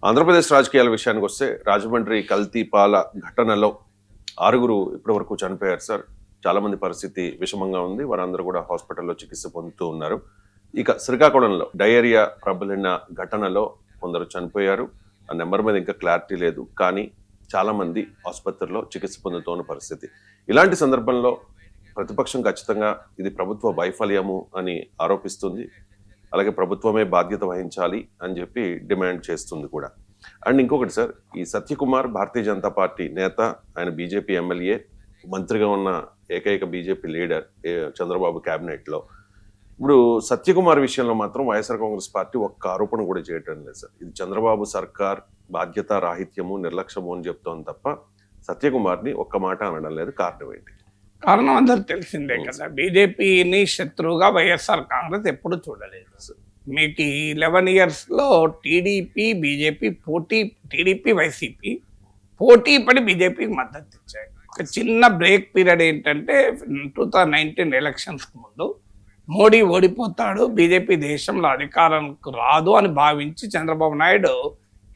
ఆంధ్రప్రదేశ్ రాజకీయాల విషయానికి వస్తే రాజమండ్రి కల్తీ పాల ఘటనలో 6 ఇప్పటివరకు చనిపోయారు సార్. చాలా మంది పరిస్థితి విషమంగా ఉంది. వారందరూ కూడా హాస్పిటల్లో చికిత్స పొందుతూ ఉన్నారు. ఇక శ్రీకాకుళంలో డయేరియా ప్రబలిన ఘటనలో కొందరు చనిపోయారు. ఆ నెంబర్ మీద ఇంకా క్లారిటీ లేదు. కానీ చాలా మంది ఆసుపత్రిలో చికిత్స పొందుతున్న పరిస్థితి. ఇలాంటి సందర్భంలో ప్రతిపక్షం ఖచ్చితంగా ఇది ప్రభుత్వ వైఫల్యము అని ఆరోపిస్తుంది. అలాగే ప్రభుత్వమే బాధ్యత వహించాలి అని చెప్పి డిమాండ్ చేస్తుంది కూడా. అండ్ ఇంకొకటి సార్, ఈ సత్యకుమార్ భారతీయ జనతా పార్టీ నేత, ఆయన బీజేపీ ఎమ్మెల్యే, మంత్రిగా ఉన్న ఏకైక బీజేపీ లీడర్ చంద్రబాబు క్యాబినెట్లో. ఇప్పుడు సత్యకుమార్ విషయంలో మాత్రం వైఎస్ఆర్ కాంగ్రెస్ పార్టీ ఒక్క ఆరోపణ కూడా చేయటం లేదు సార్. ఇది చంద్రబాబు సర్కార్ బాధ్యత రాహిత్యము, నిర్లక్ష్యము అని చెప్తోంది తప్ప సత్యకుమార్ని ఒక్క మాట అనడం లేదు. కారణం ఏంటి? కారణం అందరు తెలిసిందే కదా, బీజేపీని శత్రువుగా వైఎస్ఆర్ కాంగ్రెస్ ఎప్పుడు చూడలేదు. మీకు 11 yearsలో టీడీపీ బీజేపీ పోటీ, టీడీపీ వైసీపీ పోటీ పడి బీజేపీకి మద్దతు ఇచ్చాయి. ఒక చిన్న బ్రేక్ పీరియడ్ ఏంటంటే 2019 ఎలక్షన్స్కి ముందు మోడీ ఓడిపోతాడు, బీజేపీ దేశంలో అధికారానికి రాదు అని భావించి చంద్రబాబు నాయుడు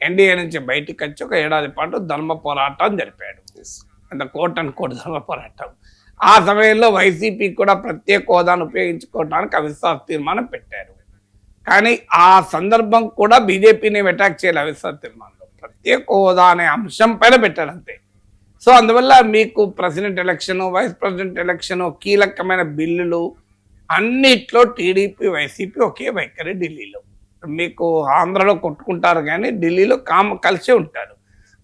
ఎన్డీఏ నుంచి బయటికి వచ్చి ఒక ఏడాది పాటు ధర్మ పోరాటం జరిపాడు. అంత కోట్ అండ్ కోట్ ధర్మ పోరాటం. ఆ సమయంలో వైసీపీ కూడా ప్రత్యేక హోదాను ఉపయోగించుకోవడానికి అవిశ్వాస తీర్మానం పెట్టారు. కానీ ఆ సందర్భం కూడా బీజేపీని అటాక్ చేయాలి. అవిశ్వాస తీర్మానంలో ప్రత్యేక హోదా అనే అంశం పైన పెట్టారు అంతే. సో అందువల్ల మీకు president election, vice president election, కీలకమైన బిల్లులు అన్నిట్లో టీడీపీ వైసీపీ ఒకే వైఖరి. ఢిల్లీలో మీకు ఆంధ్రలో కొట్టుకుంటారు కానీ ఢిల్లీలో కలిసే ఉంటారు.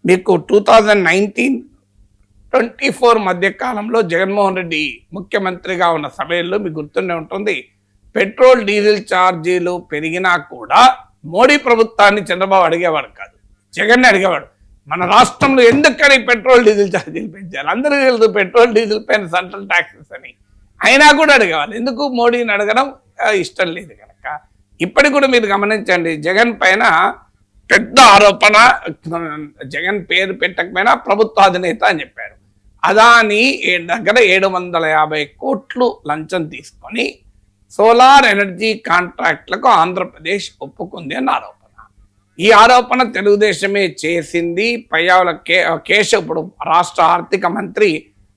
మీకు 2019-24 మధ్య కాలంలో జగన్మోహన్ రెడ్డి ముఖ్యమంత్రిగా ఉన్న సమయంలో మీకు గుర్తుండే ఉంటుంది, పెట్రోల్ డీజిల్ ఛార్జీలు పెరిగినా కూడా మోడీ ప్రభుత్వాన్ని చంద్రబాబు అడిగేవాడు కాదు, జగన్ని అడిగేవాడు. మన రాష్ట్రంలో ఎందుకని పెట్రోల్ డీజిల్ ఛార్జీలు పెంచారు, అందరికీ తెలుసు పెట్రోల్ డీజిల్ పైన సెంట్రల్ ట్యాక్సెస్ అని, అయినా కూడా అడిగేవాళ్ళు. ఎందుకు మోడీని అడగడం ఇష్టం లేదు కనుక. ఇప్పటికి కూడా మీరు గమనించండి, జగన్ పైన పెద్ద ఆరోపణ, జగన్ పేరు పెట్టకపోయినా ప్రభుత్వ అధినేత అని చెప్పారు. అదాని దగ్గర 750 కోట్లు లంచం తీసుకొని సోలార్ ఎనర్జీ కాంట్రాక్ట్లకు ఆంధ్రప్రదేశ్ ఒప్పుకుంది అన్న ఆరోపణ. ఈ ఆరోపణ తెలుగుదేశమే చేసింది. పయ్యావుల కేశవ్, ఇప్పుడు రాష్ట్ర ఆర్థిక మంత్రి,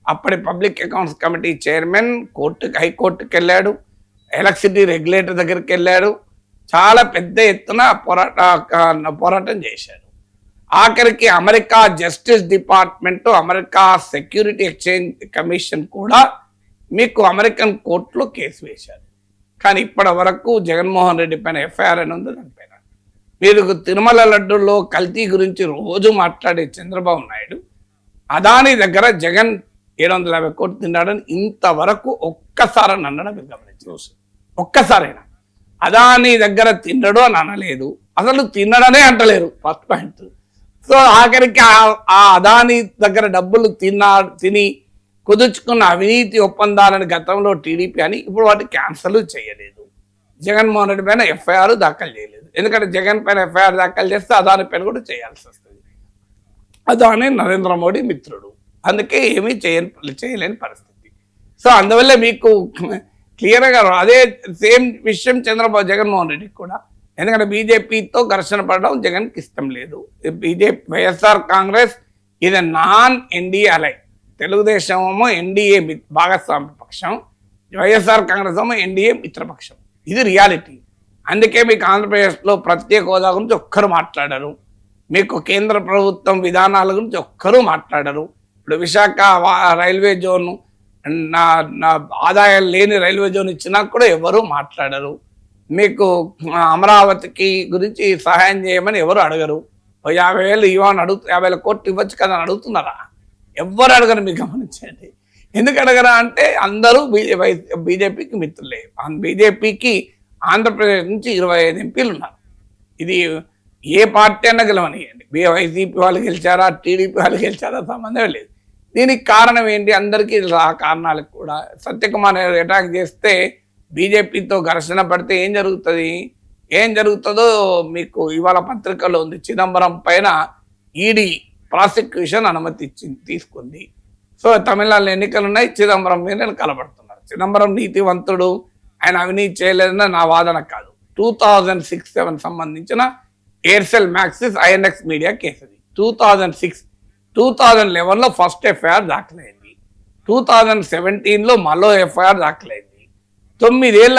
అప్పటి పబ్లిక్ అకౌంట్స్ కమిటీ చైర్మన్, హైకోర్టుకి వెళ్ళాడు, ఎలక్ట్రిసిటీ రెగ్యులేటర్ దగ్గరికి వెళ్ళాడు, చాలా పెద్ద ఎత్తున పోరాటం చేశారు. ఆఖరికి America justice department, America security exchange commission కూడా మీకు అమెరికన్ కోర్టులో కేసు వేశారు. కానీ ఇప్పటి వరకు జగన్మోహన్ రెడ్డి పైన ఎఫ్ఐఆర్ అని ఉంది. దానిపైన మీరు తిరుమల లడ్డూలో కల్తీ గురించి రోజు మాట్లాడే చంద్రబాబు నాయుడు అదాని దగ్గర జగన్ 750 కోట్లు తిన్నాడని ఇంతవరకు ఒక్కసారి అనడం మీరు గమనించవచ్చు. ఒక్కసారైనా అదాని దగ్గర తిన్నడు అని అనలేదు, అసలు తిన్నడనే అంటలేరు. First point. సో ఆఖరికి ఆ అదాని దగ్గర డబ్బులు తిని కుదుర్చుకున్న అవినీతి ఒప్పందాలను గతంలో టీడీపీ అని ఇప్పుడు వాటి క్యాన్సల్ చేయలేదు. జగన్మోహన్ రెడ్డి పైన ఎఫ్ఐఆర్ దాఖలు చేయలేదు. ఎందుకంటే జగన్ పైన ఎఫ్ఐఆర్ దాఖలు చేస్తే అదాని పైన కూడా చేయాల్సి వస్తుంది. అదాని నరేంద్ర మోడీ మిత్రుడు, అందుకే ఏమీ చేయలేని పరిస్థితి. సో అందువల్ల మీకు క్లియర్గా అదే సేమ్ విషయం జగన్మోహన్ రెడ్డికి కూడా. ఎందుకంటే బీజేపీతో ఘర్షణ పడడం జగన్కి ఇష్టం లేదు. వైఎస్ఆర్ కాంగ్రెస్ ఇది నాన్ ఎన్డీఏ అలై, తెలుగుదేశమేమో ఎన్డీఏ భాగస్వామ్య పక్షం, వైఎస్ఆర్ కాంగ్రెస్ ఏమో ఎన్డీఏ మిత్రపక్షం. ఇది రియాలిటీ. అందుకే మీకు ఆంధ్రప్రదేశ్లో ప్రత్యేక హోదా గురించి ఒక్కరు మాట్లాడరు, మీకు కేంద్ర ప్రభుత్వం విధానాల గురించి ఒక్కరూ మాట్లాడరు. ఇప్పుడు విశాఖ రైల్వే జోన్, నా ఆదాయం లేని రైల్వే జోన్ ఇచ్చినా కూడా ఎవరు మాట్లాడరు. మీకు అమరావతికి గురించి సహాయం చేయమని ఎవరు అడగరు. 50,000 ఇవ్వని 50,000 కోట్లు ఇవ్వచ్చు కదా అని అడుగుతున్నారా? ఎవ్వరు అడగరు. మీకు గమనించండి. ఎందుకు అడగరా అంటే అందరూ బీజేపీకి మిత్రులే. బీజేపీకి ఆంధ్రప్రదేశ్ నుంచి 25 ఎంపీలు ఉన్నారు. ఇది ఏ పార్టీ అన్నా గెలవనియండి, వైసీపీ వాళ్ళు గెలిచారా, టీడీపీ వాళ్ళు గెలిచారా సంబంధం లేదు. దీనికి కారణం ఏంటి? అందరికీ ఆ కారణాలకు కూడా సత్యకుమార్ అటాక్ చేస్తే, బీజేపీతో ఘర్షణ పడితే ఏం జరుగుతుందో మీకు ఇవాళ పత్రికలో ఉంది. చిదంబరం పైన ఈడీ ప్రాసిక్యూషన్ అనుమతి తీసుకుంది. సో తమిళనాడులో ఎన్నికలు ఉన్నాయి, చిదంబరం మీద కలబడుతున్నారు. చిదంబరం నీతివంతుడు, ఆయన అవినీతి చేయలేదన్న నా వాదన కాదు. 2006-7 సంబంధించిన ఎయిర్సెల్ మ్యాక్సిస్ ఐఎన్ఎక్స్ మీడియా కేసు అది 2011లో ఫస్ట్ ఎఫ్ఐఆర్ దాఖలైంది, 2017లో మరో ఎఫ్ఐఆర్ దాఖలైంది, 15 ఏళ్ళ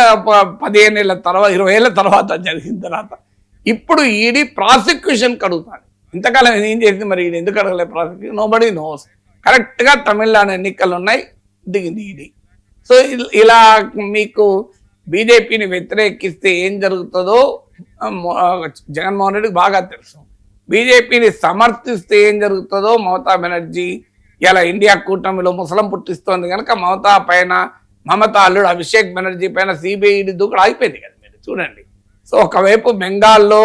తర్వాత 20 ఏళ్ళ తర్వాత జరిగిన తర్వాత ఇప్పుడు ఈడీ ప్రాసిక్యూషన్ కడుగుతాడు. ఇంతకాలం ఏం చేసింది మరి ఈడీ ఎందుకు అడగలేదు ప్రాసిక్యూషన్? Nobody nose. కరెక్ట్గా తమిళనాడు ఎన్నికలు ఉన్నాయి, దిగింది ఈడీ. సో ఇలా మీకు బీజేపీని వ్యతిరేకిస్తే ఏం జరుగుతుందో జగన్మోహన్ రెడ్డికి బాగా తెలుసు. బీజేపీని సమర్థిస్తే ఏం జరుగుతుందో మమతా బెనర్జీ ఇలా ఇండియా కూటమిలో ముసలం పుట్టిస్తోంది కనుక మమతా అల్లుడు అభిషేక్ బెనర్జీ పైన సిబిఐ దూకుడు ఆగిపోయింది కదా మీరు చూడండి. సో ఒకవైపు బెంగాల్లో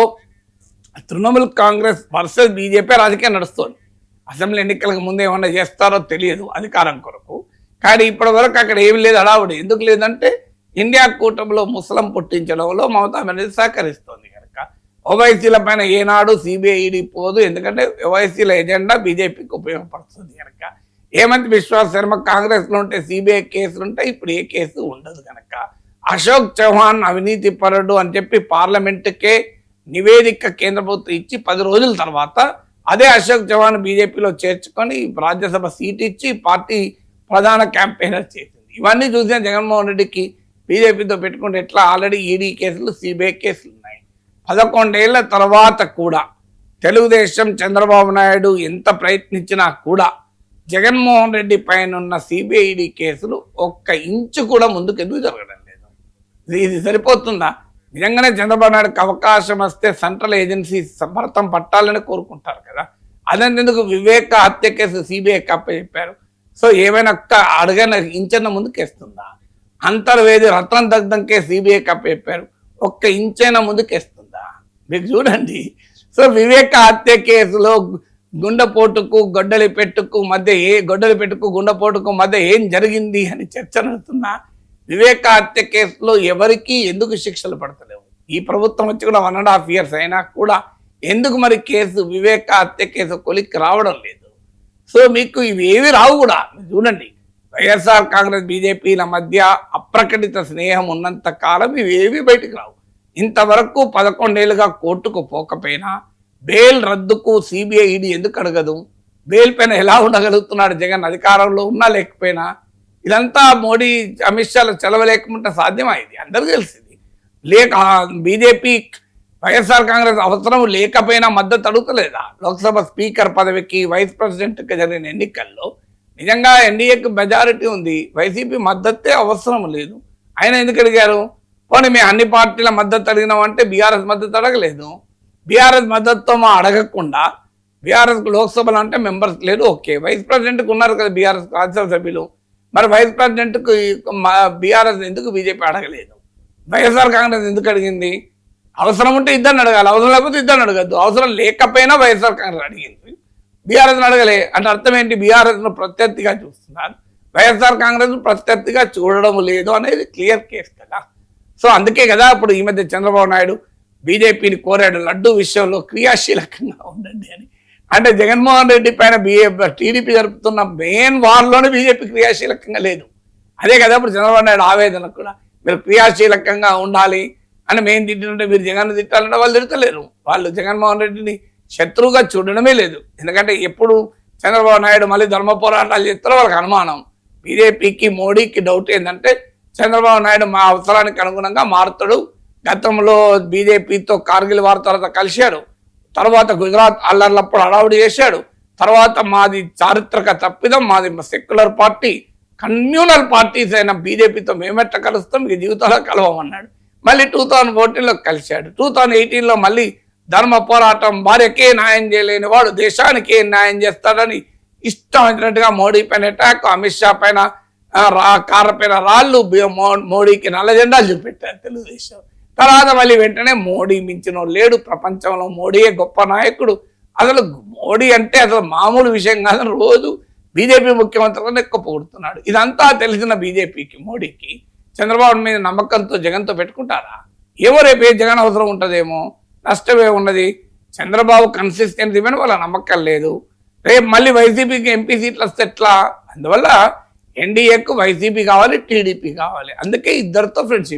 తృణమూల్ కాంగ్రెస్ వర్సెస్ బీజేపీ రాజకీయం నడుస్తోంది. అసెంబ్లీ ఎన్నికలకు ముందు ఏమన్నా చేస్తారో తెలియదు అధికారం కొరకు, కానీ ఇప్పటి వరకు అక్కడ ఏమి లేదు హడావుడి. ఎందుకు లేదంటే ఇండియా కూటమిలో ముసలం పుట్టించడంలో మమతా బెనర్జీ సహకరిస్తోంది కనుక ఓవైసీల పైన ఏనాడు సిబిఐ పోదు, ఎందుకంటే ఓవైసీల ఎజెండా బీజేపీకి ఉపయోగపడుతుంది కనుక. హేమంత్ బిశ్వాస్ శర్మ కాంగ్రెస్లో ఉంటే సిబిఐ కేసులు ఉంటాయి, ఇప్పుడు ఏ కేసు ఉండదు కనుక. అశోక్ చౌహాన్ అవినీతి పరుడు అని చెప్పి పార్లమెంటుకే నివేదిక కేంద్ర ప్రభుత్వం ఇచ్చి 10 రోజుల తర్వాత అదే అశోక్ చౌహాన్ బీజేపీలో చేర్చుకొని రాజ్యసభ సీట్ ఇచ్చి పార్టీ ప్రధాన క్యాంపెయినర్ చేసింది. ఇవన్నీ చూసిన జగన్మోహన్ రెడ్డికి బీజేపీతో పెట్టుకుంటే ఎట్లా ఆల్రెడీ ఈడీ కేసులు సిబిఐ కేసులు ఉన్నాయి. 11 ఏళ్ల తర్వాత కూడా తెలుగుదేశం చంద్రబాబు నాయుడు ఎంత ప్రయత్నించినా కూడా జగన్మోహన్ రెడ్డి పైన ఉన్న సిబిఐడి కేసులు 1 ఇంచు కూడా ముందుకు ఎందుకు జరగడం లేదు? ఇది సరిపోతుందా? నిజంగానే చంద్రబాబు నాయుడుకి అవకాశం వస్తే సెంట్రల్ ఏజెన్సీ భరతం పట్టాలని కోరుకుంటారు కదా. అదెందుకు వివేక హత్య కేసు సిబిఐకి అప్పచెప్పారు. సో ఏమైనా అడగన ఇంచన్న ముందుకేస్తుందా? అంతర్వేది రతన్ దగ్ధం కేసు సిబిఐకి అప్పచెప్పారు, 1 ఇంచైనా ముందుకేస్తుందా? మీకు చూడండి. సో వివేక హత్య కేసులో గుండెపోటుకు గొడ్డలిపెట్టుకు గుండెపోటుకు మధ్య ఏం జరిగింది అని చర్చ నడుతున్నా వివేక హత్య కేసులో ఎవరికి ఎందుకు శిక్షలు పడతలేవు? ఈ ప్రభుత్వం వచ్చి కూడా 1.5 years అయినా కూడా ఎందుకు మరి కేసు వివేక హత్య కేసు కొలిక్కి రావడం లేదు? సో మీకు ఇవి ఏవి రావు కూడా. చూడండి, వైఎస్ఆర్ కాంగ్రెస్ బీజేపీల మధ్య అప్రకటిత స్నేహం ఉన్నంత కాలం ఇవి ఏవి బయటకు రావు. ఇంతవరకు 11 ఏళ్ళుగా కోర్టుకు పోకపోయినా బెయిల్ రద్దుకు సిబిఐ ఈడీ ఎందుకు అడగదు? బెయిల్ పైన ఎలా ఉండగలుగుతున్నాడు జగన్ అధికారంలో ఉన్నా లేకపోయినా? ఇదంతా మోడీ అమిత్ షాలు చలవలేకుండా సాధ్యమైంది, అందరికీ తెలిసింది. బీజేపీ వైఎస్ఆర్ కాంగ్రెస్ అవసరం లేకపోయినా మద్దతు అడుగుతలేదా? లోక్సభ స్పీకర్ పదవికి వైస్ ప్రెసిడెంట్కి జరిగిన ఎన్నికల్లో నిజంగా ఎన్డీఏకి మెజారిటీ ఉంది, వైసీపీ మద్దతే అవసరం లేదు. ఆయన ఎందుకు అడిగారు? పోనీ మేము అన్ని పార్టీల మద్దతు అడిగినామంటే బీఆర్ఎస్ మద్దతు అడగలేదు. బీఆర్ఎస్ మద్దతుతో అడగకుండా బీఆర్ఎస్కు లోక్సభలో అంటే మెంబర్స్ లేదు, ఓకే. వైస్ ప్రెసిడెంట్కి ఉన్నారు కదా బీఆర్ఎస్ రాజ్యసభ సభ్యులు, మరి వైస్ ప్రెసిడెంట్కు బీఆర్ఎస్ ఎందుకు బీజేపీ అడగలేదు? వైఎస్ఆర్ కాంగ్రెస్ ఎందుకు అడిగింది? అవసరం ఉంటే ఇద్దరిని అడగాలి, అవసరం లేకపోతే ఇద్దరిని అడగద్దు. అవసరం లేకపోయినా వైఎస్ఆర్ కాంగ్రెస్ అడిగింది, బీఆర్ఎస్ని అడగలే అంటే అర్థం ఏంటి? బీఆర్ఎస్ను ప్రత్యర్థిగా చూస్తున్నారు, వైఎస్ఆర్ కాంగ్రెస్ ప్రత్యర్థిగా చూడడం లేదు అనేది క్లియర్ కేస్ కదా. సో అందుకే కదా ఇప్పుడు ఈ మధ్య చంద్రబాబు నాయుడు బీజేపీని కోరాడు లడ్డూ విషయంలో క్రియాశీలకంగా ఉండండి అని. అంటే జగన్మోహన్ రెడ్డి పైన టీడీపీ జరుపుతున్న మెయిన్ వార్లోనే బీజేపీ క్రియాశీలకంగా లేదు. అదే కదా ఇప్పుడు చంద్రబాబు నాయుడు ఆవేదన కూడా, మీరు క్రియాశీలకంగా ఉండాలి అని మేము తిట్టినట్టే మీరు జగన్ తిట్టాలంటే వాళ్ళు తిడతలేరు. వాళ్ళు జగన్మోహన్ రెడ్డిని శత్రువుగా చూడడమే లేదు. ఎందుకంటే ఎప్పుడు చంద్రబాబు నాయుడు మళ్ళీ ధర్మ పోరాటాలు చేస్తారో వాళ్ళకి అనుమానం. బీజేపీకి మోడీకి డౌట్ ఏంటంటే చంద్రబాబు నాయుడు మా అవసరానికి అనుగుణంగా మారుతాడు. గతంలో బీజేపీతో కార్గిల్ వార్ తర్వాత కలిశాడు, తర్వాత గుజరాత్ అల్లర్లప్పుడు హడావుడి చేశాడు, తర్వాత మాది చారిత్రక తప్పిదం, మాది సెక్యులర్ పార్టీ, కమ్యూనల్ పార్టీస్ అయిన బీజేపీతో మేమెట్ట కలుస్తాం, మీకు జీవితంలో కలవమన్నాడు. మళ్ళీ 2014లో కలిశాడు, 2018లో మళ్ళీ ధర్మ పోరాటం, భార్యకే న్యాయం చేయలేని వాడు దేశానికి ఏం న్యాయం చేస్తాడని ఇష్టం వచ్చినట్టుగా మోడీ పైన అటాక్, అమిత్ షా పైన కార్ల పైన రాళ్ళు, మోడీకి నల్ల జెండాలు చూపెట్టారు తెలుగుదేశం. తర్వాత మళ్ళీ వెంటనే మోడీ మించిన లేడు ప్రపంచంలో, మోడీయే గొప్ప నాయకుడు. అసలు మోడీ అంటే అసలు మామూలు విషయం కాదని రోజు బీజేపీ ముఖ్యమంత్రిగా ఎక్కువ పొగుడుతున్నాడు. ఇదంతా తెలిసిన బీజేపీకి మోడీకి చంద్రబాబు మీద నమ్మకంతో జగన్తో పెట్టుకుంటారా? ఏమో రేపు జగన్ అవసరం ఉంటుందేమో, నష్టమే ఉన్నది. చంద్రబాబు కన్సిస్టెన్సీ పైన వాళ్ళ నమ్మకం లేదు. రేపు మళ్ళీ వైసీపీకి ఎంపీ సీట్లు వస్తే ఎట్లా? అందువల్ల ఎన్డీఏకు వైసీపీ కావాలి, టీడీపీ కావాలి. అందుకే ఇద్దరితో ఫ్రెండ్షిప్.